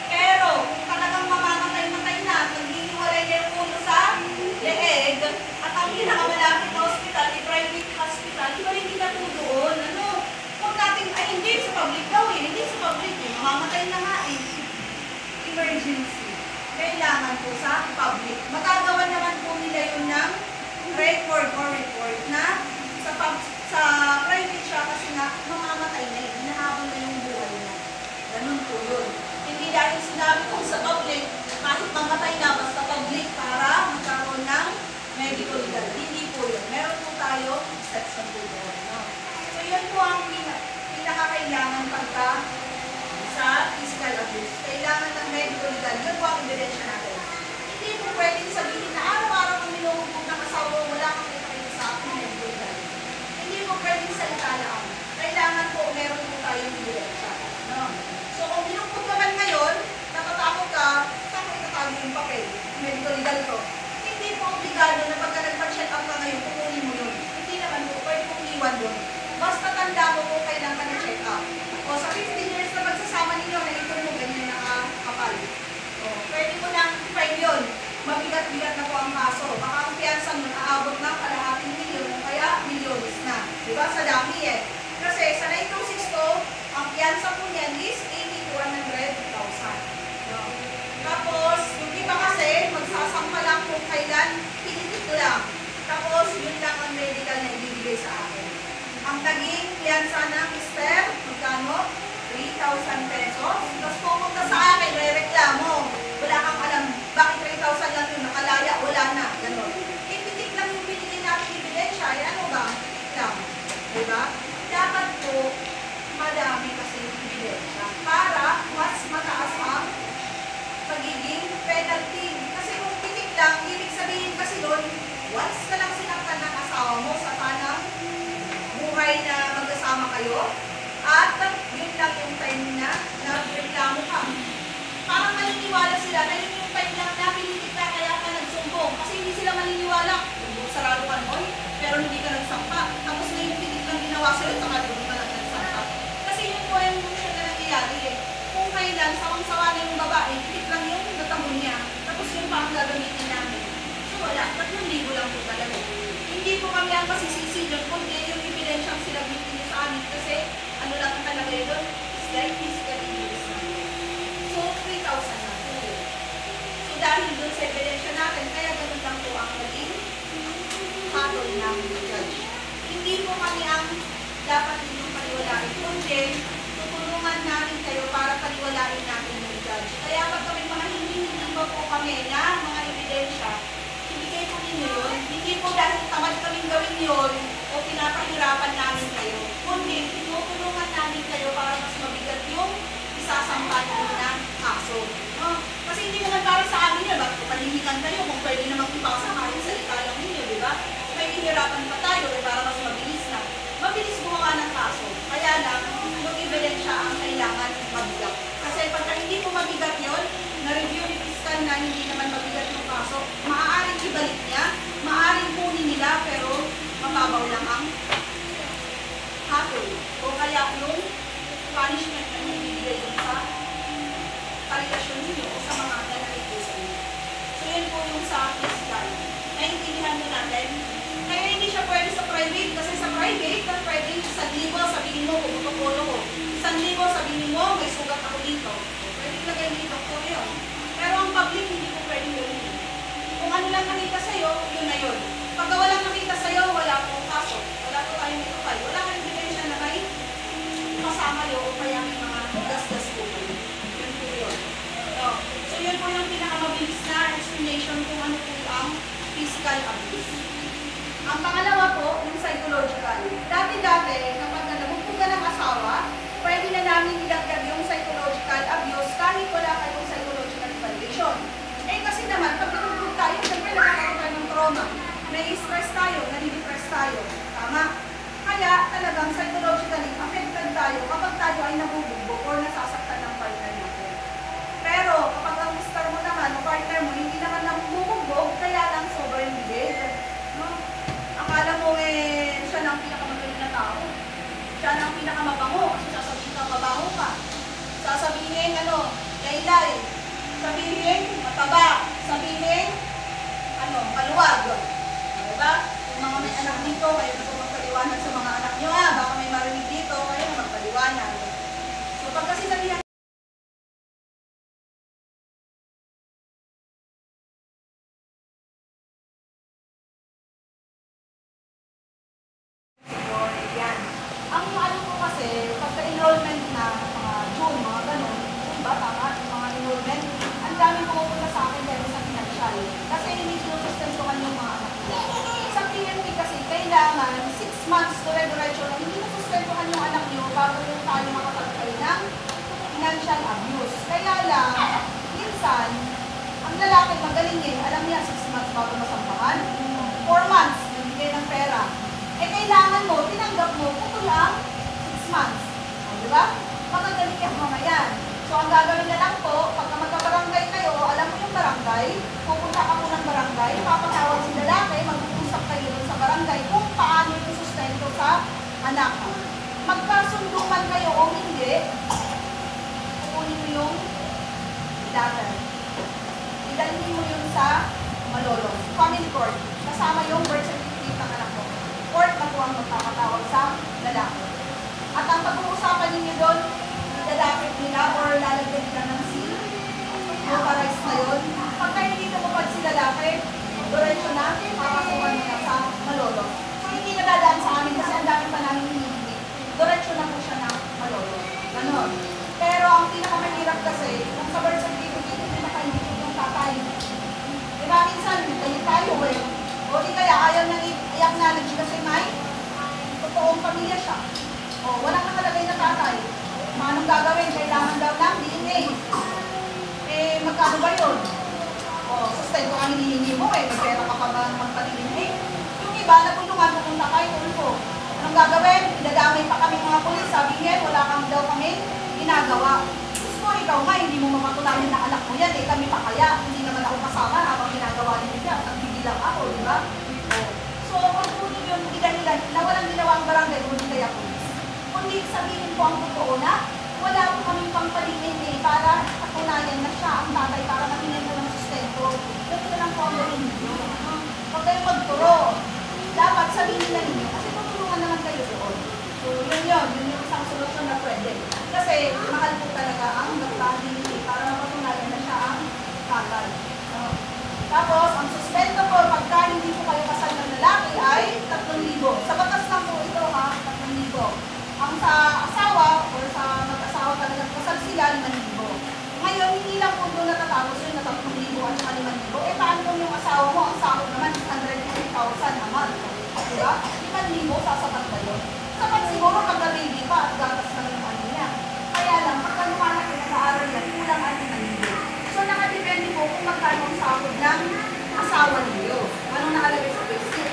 Pero, kung talagang mamamatay-matay na at naghihimolay na yung ulo sa leeg, at ang pinakamalapit na hospital, private hospital, di ba hindi na po doon? Huwag natin, ay hindi sa public daw eh, hindi sa public eh, mamamatay na nga eh. Emergency. Kailangan po sa public. Magagawa naman po nila yun ng record or report na sa private siya kasi nga mamamatay na yun, hinahabol na yung buhay niya. Ganun po yun. Hindi dahil sinabi ko sa public, kahit mamatay na, basta public para magkaroon ng medical legal. Hindi po yun. Meron po tayo sets ng buhay. No? So yun po ang pinakakailangan pagka sa physical abuse. Kailangan ng medical legal. Yun po ang ebidensya natin. Hindi po pwedeng sabihin na araw-araw kung minuhugot ng asawa, wala kang kita sa akin medical legal. Hindi po pwedeng salita lang. Kailangan po meron po tayong ebidensya. No? So kung minuhugot naman ngayon, natatakot ka, saan ko itatago yung papel? Medical legal ko. Hindi po obligado na pagka nagpa-check up ka ngayon, kukunin mo yun. Hindi naman po, pwede pong iwan yun. Basta tanda mo po kailan ka na-check up. O sa 15 years na magsasama ninyo, na ito mo ganyan nakakapal. O, pwede mo nang i-file yun. Mabigat-bigat na po ang kaso. Baka ang piyansa mo naabot ng kalahating milyon o kaya milyones na. Diba? Sa dami eh. Kasi sa 926 ang piyansa po niyan is 80 to 100,000. No? Tapos, yung iba kasi, magsasampa lang kung kailan, pinitit lang. Tapos, yun lang ang medical na ibibigay sa akin. Ang naging piyansa ng mister, magkano? 3,000 pesos. Tapos pumunta sa akin, re-reklamo. Wala kang alam, bakit 3,000 lang yun? Nakalaya, wala na. Ganon. Ipitik lang yung binigay natin ebidensya. Eh, ano ba? Ipitik lang. Diba? Dapat po, madami kasi yung ebidensya. Para mas mataas ang pagiging penalty. Kasi kung pitik lang, ibig sabihin kasi doon, once ka lang sinaktan ng asawa mo sa tanang buhay na magkasama kayo, at yun lang yung time na nagreklamo ka. Parang maniniwala sila na yun yung time lang na pinitik na kaya ka nagsumbong. Kasi hindi sila maniniwala. Sarado ka noon, pero hindi ka nagsampa. Tapos na yung pitik lang ginawa sila, saka doon ka lang nagsampa. Kasi yun po yung siya na nangyayari eh. Kung kailan, sawang-sawa na yung babae, pitik lang yung natamo niya. Tapos yun pa ang gagamitin namin. So wala, 3,000 lang po talaga. Hindi po kami ang masisisi doon, kundi yung evidensyang sila binigyan sa amin. Kasi ano lang ang talaga yun, is like physical abuse. So 3,000 na po yun. So dahil doon sa ebidensya natin, kaya ganun lang po ang naging hatol ng judge. Hindi po kami ang dapat ninyong paniwalain, kundi tutulungan namin kayo para paniwalain natin yung judge. Kaya pag kami mga hindi po kami na mga ebidensya, ibigay po ninyo yun. Hindi po dahil tamad kaming gawin yun o pinapahirapan namin kayo, kundi tinutulungan namin kayo para mas mabigat yung isasampa nyo na kaso. No? Kasi hindi naman para sa amin yun, bakit palimitan kayo kung pwede na mag-ipasa kahit salita lang ninyo, di ba? May hihirapan pa tayo para mas mabilis na. Mabilis gumawa ng kaso. Kaya lang, yung ebidensya ang kailangan mabigat. Kasi pagka hindi po mabigat yun, na-review ni fiscal na hindi naman mabigat yung kaso, maaaring ibalik niya, maaaring kunin nila, pero mababaw lang ang hatol. O kaya yung punishment na ibibigay dun sa kaligasyon ninyo o sa mga nanakito sa inyo. So yun po yung sa fiscal. Naintindihan nyo natin. Kaya hindi siya pwede sa private, kasi sa private, pwede 1,000 sabihin mo, pumutokolo ko. 1,000 sabihin mo, may sugat ako dito. Pwede lagay dito po yun. Pero ang public, hindi po pwede gawin yun. Kung ano lang nakita sa'yo, yun na yun. Pag walang nakita sa'yo, wala pong kaso. Wala po tayong itupay. Wala kang ebidensya na may kasama yun o kaya may mga gas-gas po. Yun po yun. So yun po yung pinakamabilis na explanation kung ano po ang physical abuse. Ang pangalawa po, yung psychological. Dati-dati, kapag nabugbog ka ng asawa, pwede na namin ilagdag yung psychological abuse kahit wala kayong psychological evaluation. Eh kasi naman, pag nabugbog tayo, siyempre nakakaroon tayo ng trauma. Nai-stress tayo, nai-depress tayo. Tama? Kaya talagang psychologically affected tayo kapag tayo ay nabubugbog or nasasaktan ng partner natin. Pero kapag ang mister mo naman o partner mo hindi naman nabubugbog, kaya lang sobrang bigay. No? Akala mo siya na ang pinakamagaling na tao. Siya na ang pinakamabango kasi siya kilay. Sabihin, mataba. Sabihin, maluwag. Diba? Yung mga may anak dito, kayo na po magpaliwanag sa mga anak nyo. Baka may marinig dito, kayo na magpaliwanag. So, pag kasi sabihan, yan. Ang ano ko kasi, pagka-enrollment na mga June, mga ganun, diba, tama, yung mga enrollment, ang dami pumupunta sa akin dahil sa financial. Kasi hindi sinusustentuhan yung mga anak nila. Sa PNP kasi, kailangan 6 months dire-diretso na hindi nasustentuhan yung anak nyo bago yung tayo makapagpay ng financial abuse. Kaya lang, minsan, ang lalaki magaling alam niya 6 months bago masampahan, 4 months, nagbigay ng pera. Kailangan mo, tinanggap mo, kung lang 6 months. Diba? Magagaling yung mga yan. So, ang gagawin na lang po, pagka magkabarangay kayo, alam mo yung barangay, pupunta ka po ng barangay, papatawag si lalaki, mag-uusap kayo sa barangay kung paano yung sustento sa anak. Magkasundo man kayo o hindi, kukunin mo yung letter. Idalhin mo yun sa malolo, family court, kasama yung birth certificate ng anak mo. Court na po ang magpapatawag sa lalaki. At ang pag-uusapan ninyo doon, idadapit nila or lalagyan nila ng seal, notarized na yun. Pagka hindi tumupad si lalaki, diretso na, papasukan nila sa malolo. So hindi nadadaan sa amin kasi ang dami pa namin hinihingi. Diretso na po siya ng malolo. Ganon. Pero ang pinakamahirap kasi, kung sa birth certificate, hindi nakaindicate yung tatay. Diba minsan, tayo o di kaya ayaw nang iyak na kasi may totoong pamilya siya. O, walang nakalagay na tatay. Anong gagawin? Kailangan daw ng DNA. Magkano ba yun? O, sustento ang hinihingi mo may pera ka pa ba magpa-DNA? Yung iba, natulungan pupunta kayo, tulpo. Anong gagawin? Idadamay pa kami mga pulis. Sabi niya, wala kang daw kami ginagawa. Gusto ikaw nga, hindi mo mamatunayan na anak mo yan. Kami pa kaya, hindi naman ako kasama habang ginagawa niya yan. Nagbibilang ako, di ba? So, kung puno yung ilan na walang ginawang barangay, hindi kaya pulis. Kundi sabihin po ang totoo na, wala po kaming pangpalingin para patunayan na siya ang tatay para matingin ko ng sustento. Ganito na lang po ang gawin ninyo. Huwag kayong magturo. Dapat sabihin na ninyo, kasi tutulungan naman kayo doon. So, yun yung isang solusyon na pwede. Kasi, mahal po talaga ang nagpahingin para mapatunayan na siya ang tatay. Tapos, ang sustento po, pagka hindi po kayo kasal ng lalaki ay 3,000. Sa batas lang po ito ha, 3,000. Ang sa asawa, o sa mag-asawa talagang kasal sila, 5,000. Ngayon, hindi lang po doon natatapos yun na 3,000 at 5,000. Paano kung yung asawa mo, ang sahod naman is 150,000 a month. Diba? 5,000, sasapat ba yun? Sapat siguro pagka-baby pa at gatas lang yung ano niya. Kaya lang, pagka lumalaki nag-aaral yan, kulang ang 5,000. So, nakadepende po kung magkano ang sahod ng asawa niyo. Anong nakalagay sa basic.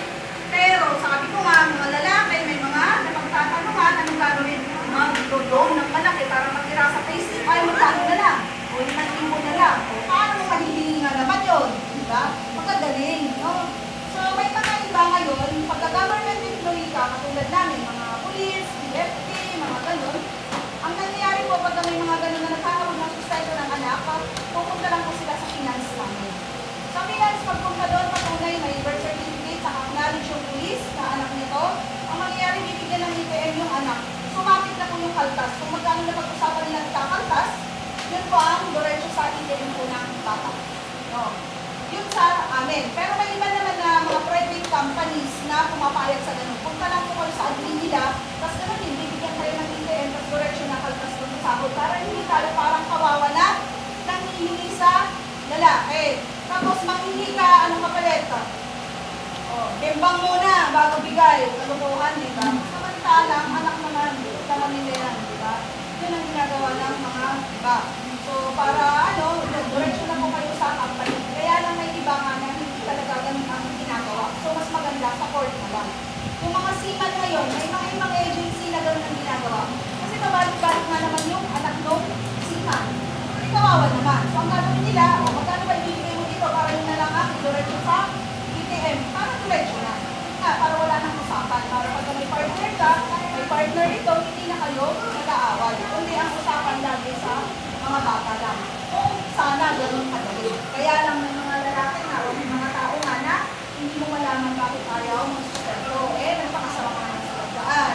Pero, sabi ko nga, mga lalaki, may mga napagtatanungan, anong gagawin? Mag-dodong ng malaki para matira sa basic. Ay, magkano na lang. O, 5,000 na lang. O, paano mo mahihingi nga naman yun? Diba? Magkagaling, no? So, may mga iba ngayon, pagka-government employee ka, katulad namin, mga police, DFT, mga ganun, ang nangyayari po pag may mga ganun na nagkakaroon ng sustento ng anak, pupunta lang po sila sa finance namin. Sa finance, pagpunta doon, patunay may birth certificate, naka-acknowledge yung police na anak nito, ang mangyayari, bibigyan ng IPM yung anak. Sumapit na po yung kaltas. Kung magkano na pag-usapan nila nagkakaltas, yun po ang diretso sa IPM po ng bata. No. Yun sa amin. Pero may iba naman na mga private companies na pumapayag sa ganun. Punta lang po kayo sa admin nila, tapos ganun din, bibigyan kayo ng IPM, tapos diretso na kaltas doon sa sahod. Para hindi tayo parang kawawa na nanghihingi sa lalaki. Tapos manghihingi ka, anong kapalit ka? Timbang muna bago bigay. Kalukuhan, di ba? Samantalang, anak naman, naman nila yan, di ba? Yun ang ginagawa ng mga iba. So, para diretso na po kayo sa company. Kaya lang may iba nga na hindi talaga ganun ang ginagawa. So, mas maganda sa court na lang. Yung mga seaman ngayon, may mga ibang agency na ganun ang ginagawa. Kasi pabalik-balik nga naman yung anak ng seaman. Kawawa naman. So, ang gagawin nila, magkano ba ibibigay mo dito para yun na lang ang diretso sa ITM? Para diretso na. Para wala nang usapan. Para pag may partner ka, may partner ito, hindi na kayo nag-aaway. Kundi ang usapan lagi sa mga bata lang. sana ganun kadali. Kaya lang may mga lalaki nga, o may mga tao nga na hindi mo malaman bakit ayaw magsustento. Eh, nagpakasama ka naman sa pagdaan.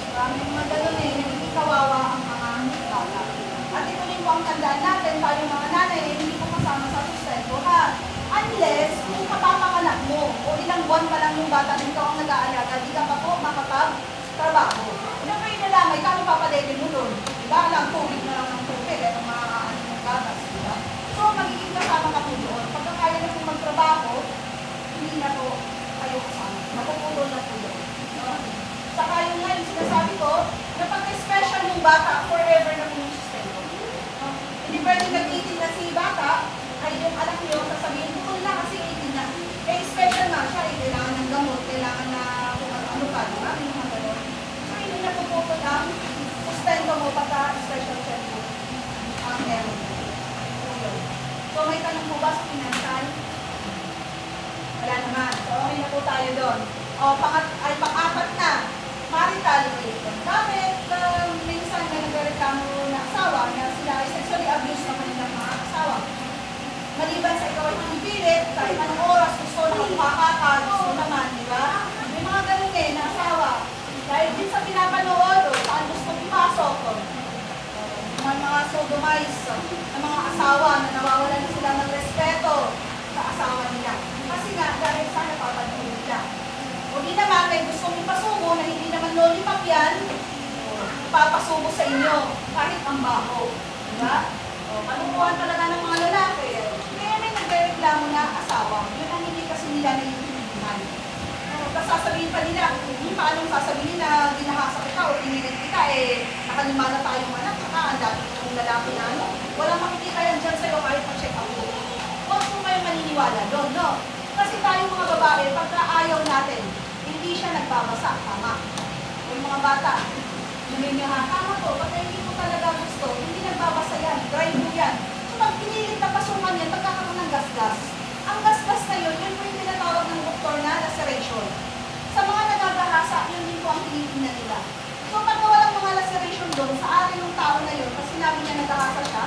Diba? May mga ganun eh, nagiging kawawa ang mga bata. At ito rin po ang tandaan natin, tayo mga nanay, hindi po kasama sa sustento ha. Unless, kung kapapanganak mo, o ilang buwan pa lang yung bata na ikaw ang nag-aalaga, di ka pa po makapag-trabaho. Ano kayo nalamay, kano papadete mo doon? Diba? Lang, tubig na lang ng tubig, at mga ano ng gatas, diba? So, magiging kasama ka po doon. Pagka kaya na po magtrabaho, hindi na po kayo kasama. Mapuputol na po doon. No? Saka yung nga, yung sinasabi ko, na pag-special yung bata, forever na po yung sustento. No? Hindi pwede nag-18 na si bata, ay yung anak niyo, sasabihin, putol na kasi 18 na. Eh, special na siya, eh, kailangan ng gamot, kailangan na kung ano pa, diba? May mga gano'n. So, hindi na puputol ang sustento mo pagka-special check mo. Ang meron. So, may tanong po ba sa financial? Wala naman. So, okay na po tayo doon. O, pang-apat na, marital relation. Bakit minsan may nagreklamo na asawa na sila ay sexually abused ng kanilang mga asawa? Maliban sa ikaw ay pinipilit, kahit anong oras gusto na makakakal, gusto naman, di ba? May mga ganun eh, na asawa. Dahil din sa pinapanood, o saan gusto ipasok, may mga sodomize na mga asawa na nawawalan sila ng respeto sa asawa nila. Kasi nga, dahil sa napapanood nila. O di naman, may gustong ipasubo na hindi naman lollipop yan, ipapasubo sa inyo, kahit ang baho. Diba? O, panukuhan talaga ng mga lalaki. Kaya may nagreklamo na asawa. Yun ang hindi kasi nila naiintindihan. Tapos sasabihin pa nila, paano sasabihin na ginahasa kita o tinilit kita, eh, nakalima na tayong anak, saka ang dati ng lalaki na ano. Walang makikita yan dyan sa'yo kahit pa-check up mo. Huwag po kayo maniniwala doon, no? Kasi tayong mga babae, pagka ayaw natin, hindi siya nagbabasa, tama. Yung mga bata, yun yung tama to, pagka hindi mo talaga gusto, hindi nagbabasa yan, dry mo yan. So pag pinilit na pasukan yan, pagkakaroon ng gasgas. Ang gasgas na yun, yun po yung tinatawag ng doktor na laceration. Sa mga nagagahasa, yun din po ang tinitingnan nila. So pag walang mga laceration doon, sa ari ng tao na yun, kasi sinabi niya nagahasa siya,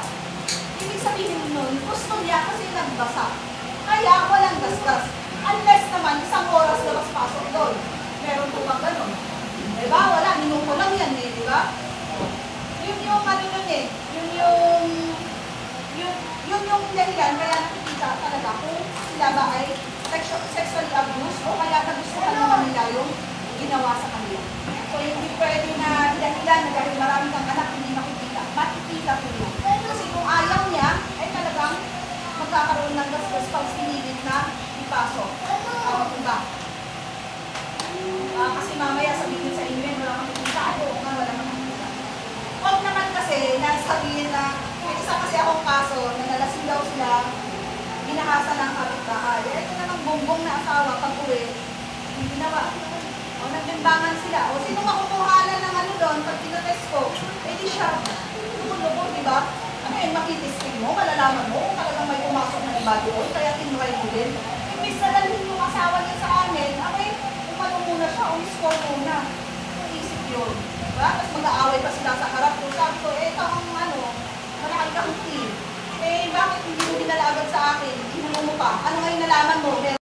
ibig sabihin nun, gusto niya kasi nagbasa. Kaya walang gasgas. Unless naman, isang oras labas-pasok doon. Meron po bang ganun? Diba? Wala, minuto lang yan eh, diba? Yun yung ano nun eh, yun yung dahilan, kaya nakikita talaga kung sila ba ay sexually abused o kaya nagustuhan naman nila yung ginawa sa kanila. So, hindi pwede na dahilan na dahil marami kang anak, hindi makikita. Makikita po yan. Kasi kung ayaw niya, ay talagang magkakaroon ng gastos pag sinilit na ipasok. Diba? Kasi mamaya sabihin sa inyo yan, wala makikita. Oo nga, wala makikita. Huwag naman kasi, nasabihin na, may isa kasi akong kaso, na nalasing daw sila, ginahasa ng kapitbahay. Ito namang bongbong na asawa, pag-uwi, hindi ginawa. O, nagbimbangan sila. O, sino makukuhanan ng ano doon, pag tinatest ko, eh di siya, lumulubog, diba? Ano yun, makitesting mo, malalaman mo, kung talagang may pumasok na iba doon, kaya tinry mo din. Imbis na dalhin yung asawa niya sa amin, okay, umano muna siya, score muna. Isip yun. Diba? Tapos mag-aaway pa sila sa harap ko. Sabi ko, eh, ito ang ano, malaki kang team. Eh, bakit hindi mo dinala agad sa akin? Hinulong mo pa. Ano ngayon nalaman mo?